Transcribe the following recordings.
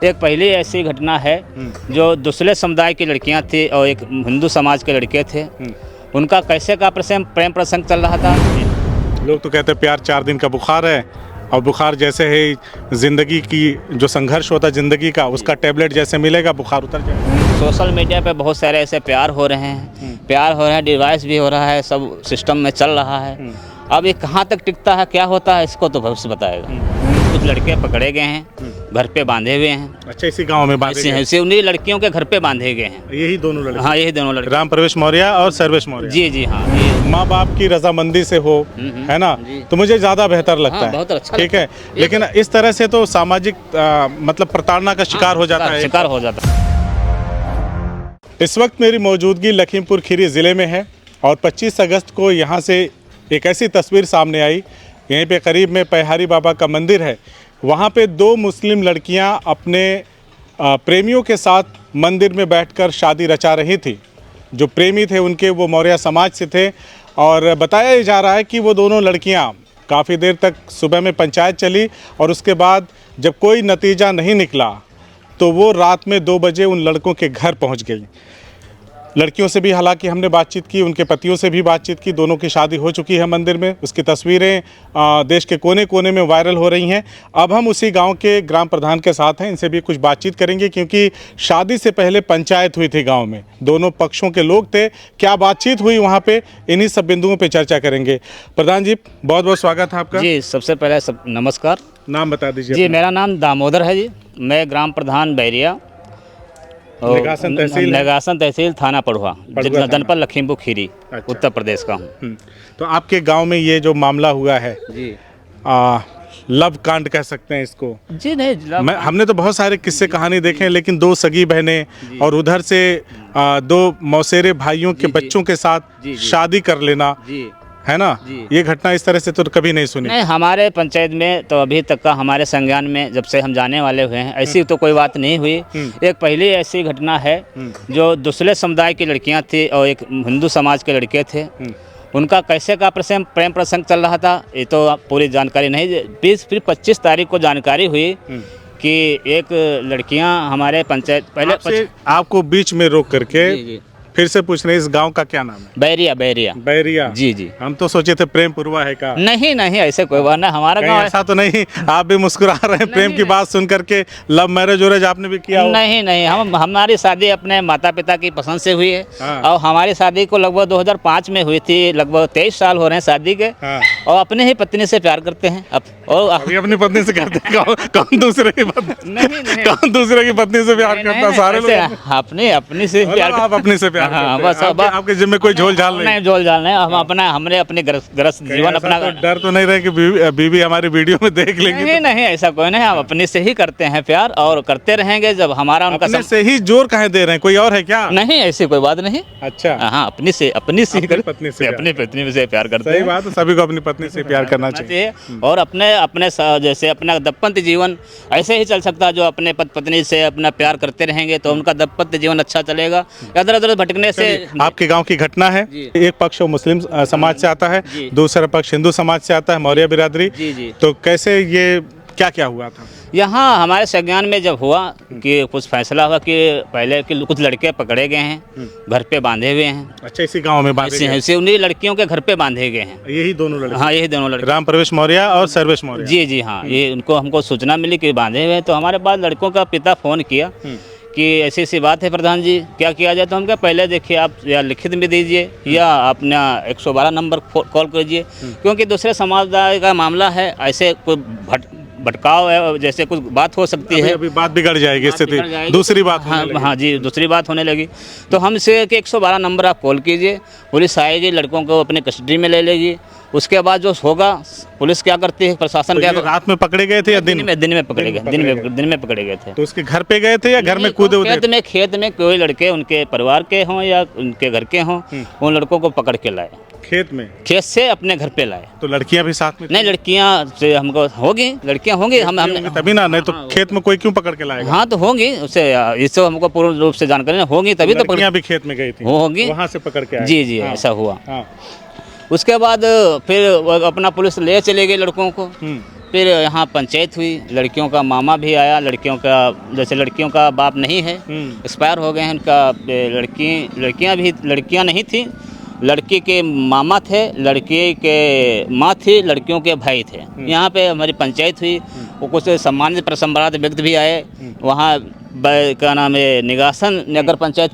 एक पहले ऐसी घटना है जो दूसरे समुदाय की लड़कियां थी और एक हिंदू समाज के लड़के थे। उनका कैसे का प्रेम प्रसंग चल रहा था। लोग तो कहते हैं प्यार 4 दिन का बुखार है और बुखार जैसे है ज़िंदगी की जो संघर्ष होता है ज़िंदगी का, उसका टैबलेट जैसे मिलेगा बुखार उतर जाएगा। सोशल मीडिया पे बहुत सारे ऐसे प्यार हो रहे हैं, प्यार हो रहा है, डिवाइस भी हो रहा है, सब सिस्टम में चल रहा है। अब ये कहाँ तक टिकता है, क्या होता है, इसको तो भविष्य बताएगा। कुछ लड़के पकड़े गए हैं, घर पे बांधे हुए हैं। अच्छा, इसी गांव में बांधे गए? इसी उन्हीं लड़कियों के घर पे बांधे गए हैं। यही दोनों लड़के? हाँ, यही दोनों लड़के, राम प्रवेश मौर्य और सर्वेश मौर्य। जी जी हाँ। माँ बाप की रजामंदी से हो, है ना, तो मुझे ज़्यादा बेहतर लगता है। बहुत अच्छा, ठीक है। लेकिन इस तरह से तो सामाजिक मतलब प्रताड़ना का शिकार हो जाता है, शिकार हो जाता है। इस वक्त मेरी मौजूदगी लखीमपुर खीरी ज़िले में है और 25 अगस्त को यहाँ से एक ऐसी तस्वीर सामने आई। यहीं पे करीब में पहाड़ी बाबा का मंदिर है, वहाँ पे 2 मुस्लिम लड़कियाँ अपने प्रेमियों के साथ मंदिर में बैठकर शादी रचा रही थी। जो प्रेमी थे उनके वो मौर्य समाज से थे और बताया जा रहा है कि वो दोनों लड़कियाँ काफ़ी देर तक सुबह में पंचायत चली और उसके बाद जब कोई नतीजा नहीं निकला तो वो रात में 2 बजे उन लड़कों के घर पहुंच गई। लड़कियों से भी हालांकि हमने बातचीत की, उनके पतियों से भी बातचीत की। दोनों की शादी हो चुकी है मंदिर में। उसकी तस्वीरें देश के कोने कोने में वायरल हो रही हैं। अब हम उसी गांव के ग्राम प्रधान के साथ हैं, इनसे भी कुछ बातचीत करेंगे क्योंकि शादी से पहले पंचायत हुई थी गाँव में, दोनों पक्षों के लोग थे। क्या बातचीत हुई वहाँ पर, इन्हीं सब बिंदुओं पर चर्चा करेंगे। प्रधान जी, बहुत बहुत स्वागत है आपका। जी, सबसे पहले नमस्कार। नाम बता दीजिए। जी, मेरा नाम दामोदर है जी। मैं ग्राम प्रधान बैरिया, नगासन तहसील, थाना पड़ुआ, जनपद लखीमपुर खीरी, उत्तर प्रदेश का हूँ। तो आपके गांव में ये जो मामला हुआ है जी, लव कांड कह सकते हैं इसको? जी नहीं, हमने तो बहुत सारे किस्से कहानी देखे हैं, लेकिन 2 सगी बहनें और उधर से 2 मौसेरे भाइयों के बच्चों के साथ शादी कर लेना, है ना, ये घटना इस तरह से तो कभी नहीं सुनी। नहीं, हमारे पंचायत में तो अभी तक का, हमारे संज्ञान में जब से हम जाने वाले हुए हैं, ऐसी तो कोई बात नहीं हुई। एक पहले ऐसी घटना है जो दूसरे समुदाय की लड़कियां थी और एक हिंदू समाज के लड़के थे। उनका कैसे का प्रेम प्रसंग चल रहा था, ये तो पूरी जानकारी नहीं। 25 तारीख को जानकारी हुई कि एक लड़कियां हमारे पंचायत पहले आपको बीच में रोक करके फिर से पूछ रहे हैं, इस गांव का क्या नाम है? बैरिया। बैरिया, बैरिया। जी जी। हम तो सोचे थे प्रेम पुरवा है का। नहीं नहीं, ऐसे कोई बात नहीं, हमारा गांव ऐसा तो नहीं। आप भी मुस्कुरा रहे हैं, प्रेम की बात सुन करके। लव मैरिज वैरेज आपने भी किया हो? नहीं नहीं, हमारी शादी अपने माता पिता की पसंद से हुई है। और हमारी शादी को लगभग 2005 में हुई थी। लगभग 23 साल हो रहे हैं शादी के। और अपने ही पत्नी से प्यार करते हैं। और अपनी पत्नी से करते हैं? कौन दूसरे की पत्नी? नहीं, कौन दूसरे की पत्नी से प्यार करता है? सारे लोग अपनी से प्यार। आप अपनी से प्यार करते हैं? आपके जिम्मे कोई झोल झाल नहीं? झोल झाल नहीं, हमने अपने ग्रस्त जीवन अपना। डर तो नहीं रहे कि बीवी हमारी वीडियो में देख लेंगी? नहीं नहीं, ऐसा कोई नहीं। हम अपने से ही करते हैं प्यार और करते रहेंगे जब हमारा उनका अपने से ही। जोर कहे दे रहे हैं, कोई और है क्या? नहीं, ऐसी कोई बात नहीं। अच्छा, हाँ, अपनी पत्नी से प्यार करते हैं। सही बात है, सभी को अपनी पत्नी से प्यार करना चाहिए। और अपने जैसे अपना दाम्पत्य जीवन ऐसे ही चल सकता है। जो अपने पत्नी से अपना प्यार करते रहेंगे तो उनका दाम्पत्य जीवन अच्छा चलेगा। इधर उधर भटकने से। आपके गांव की घटना है। एक पक्ष मुस्लिम समाज से आता है, दूसरा पक्ष हिंदू समाज से आता है, मौर्य बिरादरी। तो कैसे ये क्या क्या हुआ था यहाँ हमारे संज्ञान में? जब हुआ कि कुछ फैसला हुआ कि पहले कि कुछ लड़के पकड़े गए हैं, घर पे बांधे हुए हैं। अच्छा, इसी गांव में बांधे गए? इसी उन्हीं लड़कियों के घर पे बांधे गए हैं। यही दोनों लड़के? हाँ, यही दोनों लड़के, राम प्रवेश मौर्य और सर्वेश मौर्य। जी जी हाँ। ये हमको सूचना मिली कि बांधे हुए हैं। तो हमारे पास लड़कों का पिता फ़ोन किया कि ऐसी ऐसी बात है प्रधान जी, क्या किया जाए? तो हम क्या, पहले देखिए आप या लिखित में दीजिए या अपना 112 नंबर कॉल कीजिए, क्योंकि दूसरे समुदाय का मामला है। ऐसे कोई भटकाव है, जैसे कुछ बात हो सकती है। अभी बात बिगड़ जाएगी, स्थिति दूसरी बात। हाँ जी, दूसरी बात होने लगी। तो हमसे कि 112 नंबर आप कॉल कीजिए, पुलिस आएगी, लड़कों को अपने कस्टडी में ले लेगी। उसके बाद जो होगा, पुलिस क्या करती है, प्रशासन क्या करता है। रात में पकड़े गए थे या दिन में? दिन में पकड़े गए, दिन में पकड़े गए थे। तो उसके घर पे गए थे या घर में कूदे? खेत में कोई लड़के उनके परिवार के हों या उनके घर के हों, उन लड़कों को पकड़ के लाए। खेत से अपने घर पे लाए। तो लड़कियां भी साथ में? नहीं, लड़कियां से हमको होगी, लड़कियां होंगी। हमने तभी ना, नहीं तो खेत में कोई क्यों पकड़ के लाएगा? हाँ, तो होंगी, उससे इससे हमको पूर्ण रूप से जानकारी होगी, तभी तो लड़कियां भी खेत में गई थी, होगी, वहाँ से पकड़ के आए। जी जी, ऐसा हुआ। उसके बाद फिर अपना पुलिस ले चले गए लड़कों को। फिर यहाँ पंचायत हुई, लड़कियों का मामा भी आया, लड़कियों का जैसे लड़कियों का बाप नहीं है, एक्सपायर हो गए हैं उनका, लड़कियाँ नहीं थी, लड़की के मामा थे, लड़की के माँ थी, लड़कियों के भाई थे। यहाँ पे हमारी पंचायत हुई, वो कुछ सम्मानित प्रसम्राट व्यक्ति भी आए, वहाँ क्या नाम है निगासन नगर पंचायत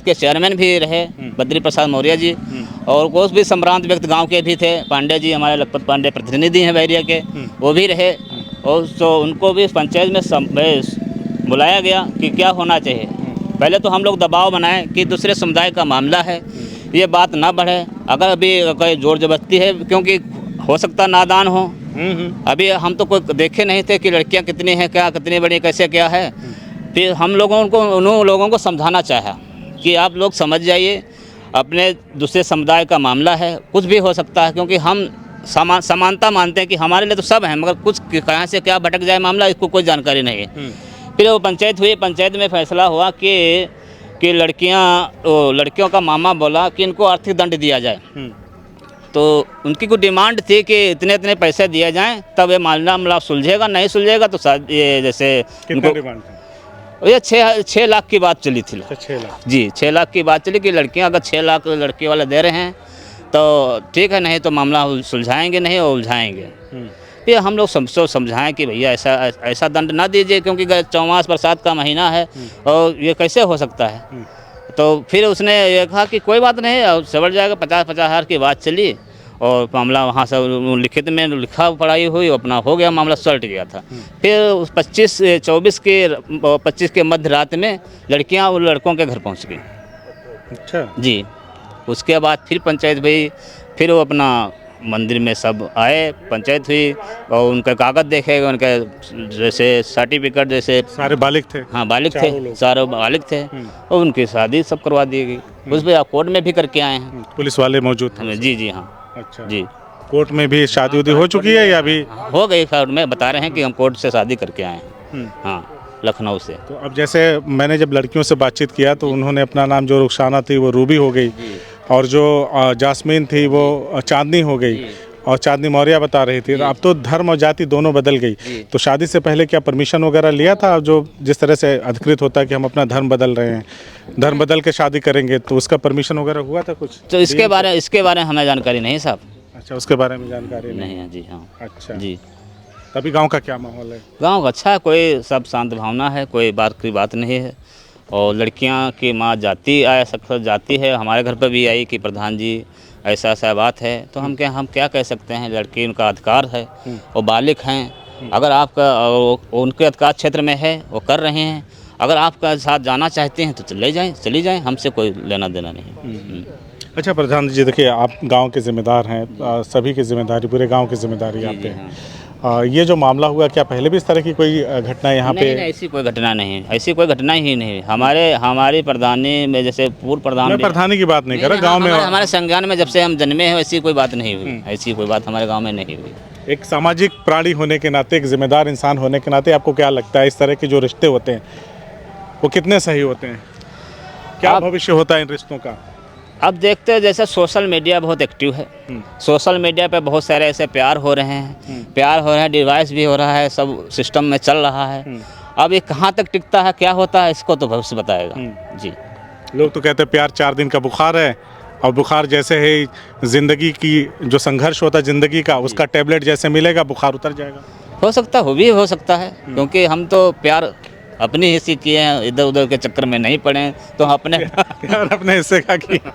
के चेयरमैन भी रहे बद्री प्रसाद मौर्य जी, और कुछ भी सम्रांत व्यक्ति गांव के भी थे, पांडे जी हमारे लखपत पांडे प्रतिनिधि हैं बैरिया के, वो भी रहे, और तो उनको भी पंचायत में बुलाया गया कि क्या होना चाहिए। पहले तो हम लोग दबाव बनाए कि दूसरे समुदाय का मामला है, ये बात ना बढ़े, अगर अभी कोई जोर जबरदस्ती है, क्योंकि हो सकता नादान हो, अभी हम तो कोई देखे नहीं थे कि लड़कियां कितनी हैं, क्या कितनी बड़ी, कैसे क्या है। फिर हम लोगों को उन लोगों को समझाना चाहा कि आप लोग समझ जाइए, अपने दूसरे समुदाय का मामला है, कुछ भी हो सकता है, क्योंकि हम समानता मानते हैं कि हमारे लिए तो सब हैं, मगर कुछ कहाँ से क्या भटक जाए मामला, इसको कोई जानकारी नहीं है। फिर वो पंचायत हुई, पंचायत में फैसला हुआ कि लड़कियों का मामा बोला कि इनको आर्थिक दंड दिया जाए। तो उनकी कुछ डिमांड थी कि इतने पैसे दिए जाएं तब ये मामला सुलझेगा, नहीं सुलझेगा तो ये जैसे कितना डिमांड था? ये 6 लाख की बात चली थी। 6 लाख जी, 6 लाख की बात चली कि लड़कियां अगर 6 लाख लड़के वाले दे रहे हैं तो ठीक है, नहीं तो मामला सुलझाएंगे नहीं और उलझाएंगे। फिर हम लोग समझाएं कि भैया ऐसा दंड ना दीजिए, क्योंकि चौमास बरसात का महीना है और ये कैसे हो सकता है। तो फिर उसने ये कहा कि कोई बात नहीं, और सवर जाएगा, 50-50 हज़ार की बात चली और मामला वहाँ से लिखित में लिखा पढ़ाई हुई, अपना हो गया, मामला सलट गया था। फिर 25 के मध्य रात में लड़कियाँ और लड़कों के घर पहुँच गई। अच्छा जी, उसके बाद फिर पंचायत हुई, फिर वो अपना मंदिर में सब आए, पंचायत हुई और उनके कागज़ देखे, उनके जैसे सर्टिफिकेट, जैसे सारे बालिग थे? हाँ बालिग थे, सारे बालिग थे, और उनकी शादी सब करवा दी गई। उस पर आप कोर्ट में भी करके आए हैं, पुलिस वाले मौजूद थे? जी हाँ। अच्छा जी, कोर्ट में भी शादी उदी हो चुकी है या अभी? हो गई, कोर्ट में बता रहे हैं कि हम कोर्ट से शादी करके आए हैं, हाँ, लखनऊ से। तो अब जैसे मैंने जब लड़कियों से बातचीत किया तो उन्होंने अपना नाम, जो रुखसाना थी वो रूबी हो गई, और जो जास्मीन थी वो चांदनी हो गई, और चांदनी मौर्य बता रही थी। अब तो धर्म और जाति दोनों बदल गई। तो शादी से पहले क्या परमिशन वगैरह लिया था? जो जिस तरह से अधिकृत होता है कि हम अपना धर्म बदल रहे हैं, धर्म बदल के शादी करेंगे, तो उसका परमिशन वगैरह हुआ था कुछ? तो इसके बारे में हमें जानकारी नहीं साहब। अच्छा, उसके बारे में जानकारी नहीं है। जी हाँ। अच्छा जी, तभी गांव का क्या माहौल है? गांव अच्छा है, कोई सब शांत भावना है, कोई बात की बात नहीं है। और लड़कियां की माँ जाती जाती है, हमारे घर पर भी आई कि प्रधान जी ऐसा बात है, तो हम क्या कह सकते हैं, लड़की उनका अधिकार है, वो बालिग हैं, अगर आपका उनके अधिकार क्षेत्र में है, वो कर रहे हैं, अगर आपका साथ जाना चाहते हैं तो चली जाएं, हमसे कोई लेना देना नहीं। अच्छा प्रधान जी, देखिए आप गांव के जिम्मेदार हैं, सभी की जिम्मेदारी, पूरे गांव की जिम्मेदारी आप पे है। ये जो मामला हुआ, क्या पहले भी इस तरह की कोई घटना यहाँ पे? नहीं, ऐसी कोई घटना नहीं, ऐसी कोई घटना ही नहीं। हमारी प्रधानी में, जैसे पूर्व प्रधान, मैं प्रधानी की बात नहीं कर रहा, गाँव में हमारे संज्ञान में जब से हम जन्मे हैं ऐसी कोई बात नहीं हुई, ऐसी कोई बात हमारे गाँव में नहीं हुई। एक सामाजिक प्राणी होने के नाते, एक जिम्मेदार इंसान होने के नाते, आपको क्या लगता है इस तरह के जो रिश्ते होते हैं वो कितने सही होते हैं? क्या भविष्य होता है इन रिश्तों का? अब देखते हैं, जैसे सोशल मीडिया बहुत एक्टिव है, सोशल मीडिया पे बहुत सारे ऐसे प्यार हो रहे हैं, डिवाइस भी हो रहा है, सब सिस्टम में चल रहा है। अब ये कहाँ तक टिकता है, क्या होता है, इसको तो भविष्य बताएगा। जी, लोग तो कहते हैं प्यार 4 दिन का बुखार है, और बुखार जैसे है जिंदगी की जो संघर्ष होता है जिंदगी का, उसका टैबलेट जैसे मिलेगा बुखार उतर जाएगा। हो सकता है, क्योंकि हम तो प्यार अपनी हिस्से किए हैं, इधर उधर के चक्कर में नहीं पड़े, तो अपने प्यार अपने हिस्से का किया।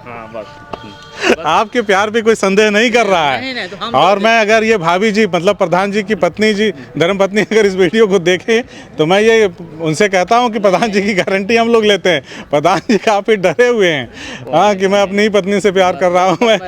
आपके प्यार पे कोई संदेह नहीं कर रहा है। नहीं, तो और मैं अगर ये भाभी जी, मतलब प्रधान जी की पत्नी जी, धर्मपत्नी, अगर इस वीडियो को देखें तो मैं ये उनसे कहता हूँ कि प्रधान जी की गारंटी हम लोग लेते हैं। प्रधान जी काफ़ी डरे हुए हैं, हाँ, कि मैं अपनी ही पत्नी से प्यार कर रहा हूँ। मैं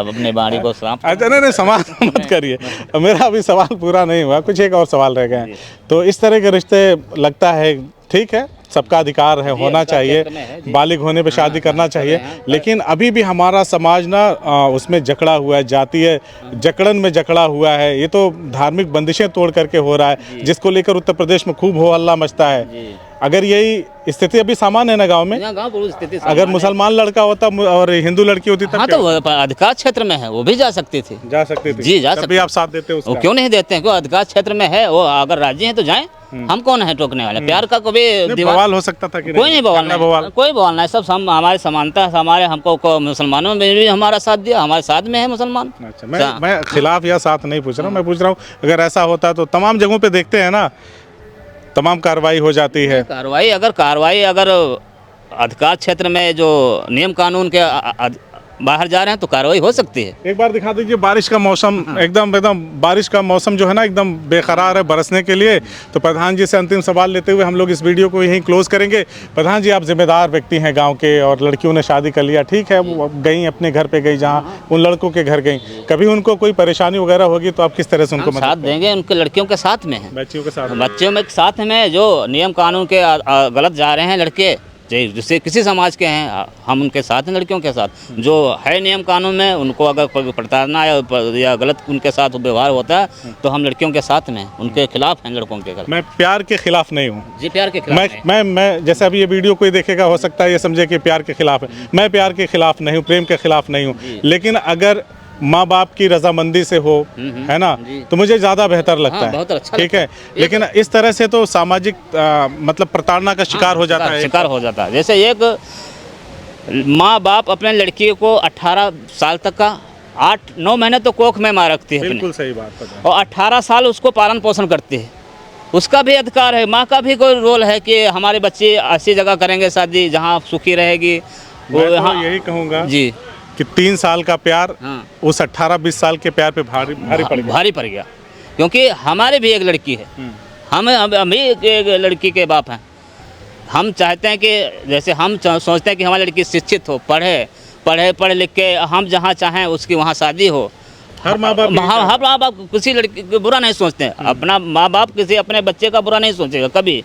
अपने बाड़ी को सांप। अच्छा, नहीं सवाल मत करिए, मेरा अभी सवाल पूरा नहीं हुआ, कुछ एक और सवाल रह गए। तो इस तरह के रिश्ते लगता है ठीक है, सबका अधिकार है, होना चाहिए, बालिग होने पे शादी करना चाहिए, लेकिन अभी भी हमारा समाज ना उसमें जकड़ा हुआ है, जातीय जकड़न में जकड़ा हुआ है। ये तो धार्मिक बंदिशें तोड़ करके हो रहा है, जिसको लेकर उत्तर प्रदेश में खूब हो हल्ला मचता है। अगर यही स्थिति अभी सामान्य है ना गांव में, यहाँ गाँव पूरी स्थिति अगर सामान्य मुसलमान लड़का होता और हिंदू लड़की होती है। तब हाँ क्या तो वो अधिकार क्षेत्र में है, वो भी जा सकती थी, होता? जा सकती थी। जी, जा तब सकती भी आप साथ देते वो उसका? क्यों नहीं देते हैं? क्यों अधिकार क्षेत्र में है, वो अगर राजी हैं तो जाएं, हम कौन है टोकने वाले? प्यार का कभी दीवार बवाल हो सकता था कि कोई नहीं बवाल झगड़ा नहीं, कोई बवाल नहीं, सब हमारे समानता है, हमारे हमको मुसलमानों में भी हमारा साथ दिया, हमारे साथ में है मुसलमान। अच्छा, मैं खिलाफ या साथ नहीं पूछ रहा हूँ, मैं पूछ रहा हूँ अगर ऐसा होता तो तमाम जगहों पे देखते हैं ना, तमाम कार्रवाई हो जाती है। कार्रवाई अगर अधिकार क्षेत्र में जो नियम कानून के बाहर जा रहे हैं तो कार्रवाई हो सकती है। एक बार दिखा दीजिए, बारिश का मौसम एकदम बारिश का मौसम जो है ना एकदम बेकरार है बरसने के लिए। तो प्रधान जी से अंतिम सवाल लेते हुए हम लोग इस वीडियो को यहीं क्लोज करेंगे। प्रधान जी, आप जिम्मेदार व्यक्ति हैं गांव के, और लड़कियों ने शादी कर लिया, ठीक है, वो गई अपने घर पे गई जहां उन लड़कों के घर गई, कभी उनको कोई परेशानी वगैरह होगी तो आप किस तरह से उनको हम साथ देंगे, उनके लड़कियों के साथ में है, बच्चियों के साथ? बच्चों में साथ में जो नियम कानून के गलत जा रहे हैं लड़के, जैसे किसी समाज के हैं, हम उनके साथ हैं, लड़कियों के साथ जो है नियम कानून में, उनको अगर कोई प्रताड़ना या गलत उनके साथ व्यवहार होता है तो हम लड़कियों के साथ में, उनके खिलाफ हैं, लड़कों के खिलाफ। मैं प्यार के खिलाफ नहीं हूँ जी, प्यार के खिलाफ मैं जैसे अभी ये वीडियो कोई देखेगा हो सकता है ये समझे कि प्यार के खिलाफ है। मैं प्यार के खिलाफ नहीं हूँ, प्रेम के खिलाफ नहीं हूँ, लेकिन अगर माँ बाप की रजामंदी से हो, है ना, तो मुझे ज़्यादा बेहतर लगता है। बहुत अच्छा ठीक है, लेकिन इस तरह से तो सामाजिक मतलब प्रताड़ना का शिकार हो जाता है। शिकार हो जाता है। जैसे एक माँ बाप अपने लड़की को 18 साल तक का 8-9 महीने तो कोख में माँ रखती है, बिल्कुल सही बात है, और 18 साल उसको पालन पोषण करती है। उसका भी अधिकार है, माँ का भी कोई रोल है कि हमारे बच्चे ऐसी जगह करेंगे शादी जहाँ सुखी रहेगी। मैं तो यही कहूँगा जी कि 3 साल का प्यार हाँ, उस 18-20 साल के प्यार पे भारी पड़ गया। क्योंकि हमारे भी एक लड़की है, हम भी एक लड़की के बाप हैं। हम चाहते हैं कि जैसे हम सोचते हैं कि हमारी लड़की शिक्षित हो, पढ़ लिख के हम जहाँ चाहें उसकी वहाँ शादी हो। हर माँ बाप हर माँ बाप किसी लड़की को बुरा नहीं सोचते हैं, अपना माँ बाप किसी अपने बच्चे का बुरा नहीं सोचेगा कभी।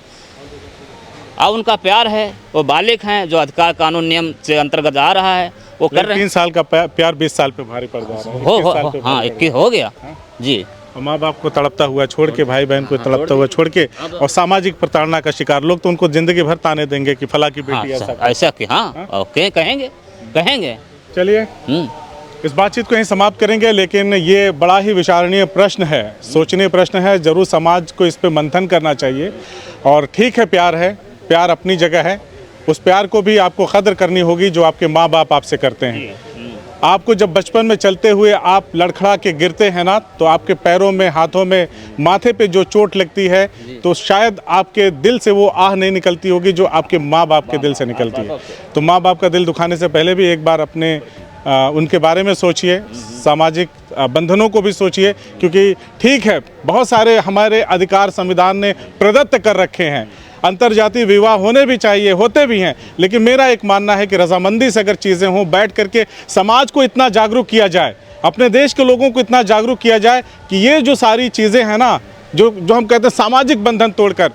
अब उनका प्यार है, वो बालिग हैं, जो अधिकार कानून नियम से अंतर्गत आ रहा है वो कर रहे हैं। 3 साल का प्यार 20 साल पे भारी पड़ जा रहा है। हो हाँ, 21 हो गया जी। और माँ बाप को तड़पता हुआ छोड़ के, भाई बहन को तड़पता हुआ छोड़ के, और सामाजिक प्रताड़ना का शिकार लोग तो उनको जिंदगी भर ताने देंगे कि फला की बेटी ऐसा कि हाँ, ओके, कहेंगे। चलिए इस बातचीत को यहीं समाप्त करेंगे, लेकिन ये बड़ा ही विचारणीय प्रश्न है, सोचनीय प्रश्न है, जरूर समाज को इस पे मंथन करना चाहिए। और ठीक है, प्यार अपनी जगह है, उस प्यार को भी आपको कदर करनी होगी जो आपके माँ बाप आपसे करते हैं। आपको जब बचपन में चलते हुए आप लड़खड़ा के गिरते हैं ना, तो आपके पैरों में, हाथों में, माथे पे जो चोट लगती है, तो शायद आपके दिल से वो आह नहीं निकलती होगी जो आपके माँ बाप के दिल से निकलती है। तो माँ बाप का दिल दुखाने से पहले भी एक बार अपने उनके बारे में सोचिए, सामाजिक बंधनों को भी सोचिए, क्योंकि ठीक है, बहुत सारे हमारे अधिकार संविधान ने प्रदत्त कर रखे हैं, अंतर्जातीय विवाह होने भी चाहिए, होते भी हैं, लेकिन मेरा एक मानना है कि रजामंदी से अगर चीज़ें हों, बैठ करके समाज को इतना जागरूक किया जाए, अपने देश के लोगों को इतना जागरूक किया जाए कि ये जो सारी चीज़ें हैं ना, जो हम कहते हैं सामाजिक बंधन तोड़कर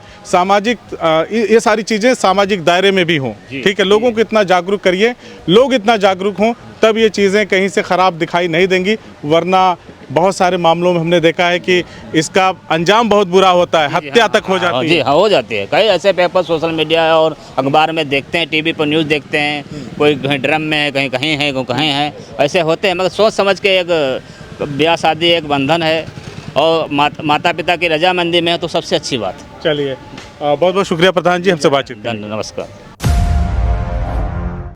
ये सारी चीज़ें सामाजिक दायरे में भी हों। ठीक है, लोगों को इतना जागरूक करिए, लोग इतना जागरूक हों, तब ये चीज़ें कहीं से ख़राब दिखाई नहीं देंगी। वरना बहुत सारे मामलों में हमने देखा है कि इसका अंजाम बहुत बुरा होता है, हत्या तक हो जाती है। जी हाँ, हो जाती है। कई ऐसे पेपर सोशल मीडिया और अखबार में देखते हैं, टीवी पर न्यूज़ देखते हैं, कोई कहीं ड्रम में है, कहीं कहीं है, ऐसे होते हैं। मगर सोच समझ के एक ब्याह शादी एक बंधन है, और माता पिता की रजामंदी में है तो सबसे अच्छी बात। चलिए, बहुत बहुत शुक्रिया प्रधान जी, हमसे बातचीत करने। नमस्कार।